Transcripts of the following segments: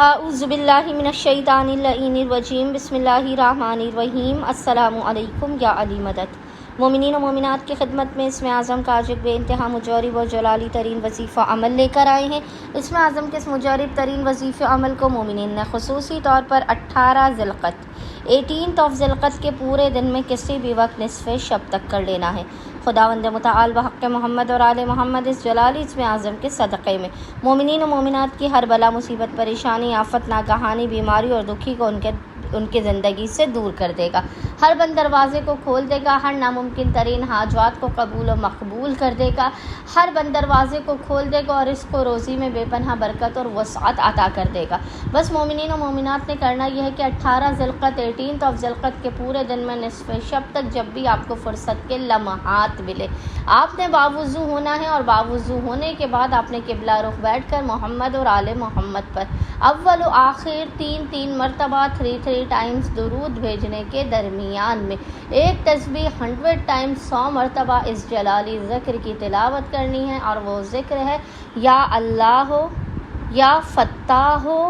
اعوذ باللہ من الشیطان اللعین الرجیم بسم اللہ الرحمن الرحیم السلام علیکم یا علی مدد۔ مومنین و مومنات کی خدمت میں اسم اعظم کا آج ایک بے انتہا مجرب و جلالی ترین وظیفہ عمل لے کر آئے ہیں۔ اسم اعظم کے اس مجرب ترین وظیفہ عمل کو مومنین نے خصوصی طور پر 18 ذی القعدہ کے پورے دن میں کسی بھی وقت نصف شب تک کر لینا ہے۔ خداوند متعال بحق محمد اور آل محمد اس جلالی اسم اعظم کے صدقے میں مومنین و مومنات کی ہر بلا مصیبت پریشانی آفت ناگہانی بیماری اور دکھی کو ان کی زندگی سے دور کر دے گا، ہر بند دروازے کو کھول دے گا، ہر ناممکن ترین حاجات کو قبول و مقبول کر دے گا، ہر بند دروازے کو کھول دے گا اور اس کو روزی میں بے پناہ برکت اور وسعت عطا کر دے گا۔ بس مومنین و مومنات نے کرنا یہ ہے کہ 18 ذی القعدہ کے پورے دن میں نصف شب تک جب بھی آپ کو فرصت کے لمحات ملے، آپ نے باوضو ہونا ہے اور باوضو ہونے کے بعد آپ نے قبلہ رخ بیٹھ کر محمد اور آل محمد پر اول و آخر 3 مرتبہ 3 ٹائمز درود بھیجنے کے درمیان میں ایک تسبیح 100 ٹائمز 100 مرتبہ اس جلالی ذکر کی تلاوت کرنی ہے، اور وہ ذکر ہے یا اللہ ہو یا فتاح ہو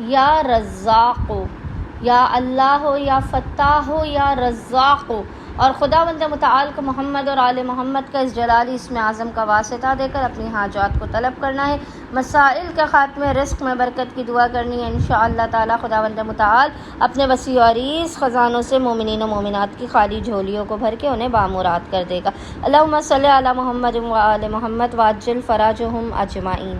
یا رزاق ہو، یا اللہ ہو یا فتاح ہو یا رزاق ہو، اور خداوند متعال کو محمد اور آل محمد کا اس جلالی اسم اعظم کا واسطہ دے کر اپنی حاجات کو طلب کرنا ہے، مسائل کے خاتمے رزق میں برکت کی دعا کرنی ہے۔ انشاءاللہ تعالی خداوند متعال اپنے وسیع و عریض خزانوں سے مومنین و مومنات کی خالی جھولیوں کو بھر کے انہیں بامراد کر دے گا۔ اللہم صلی علی محمد و آل محمد وعجل فراجہم اجمعین۔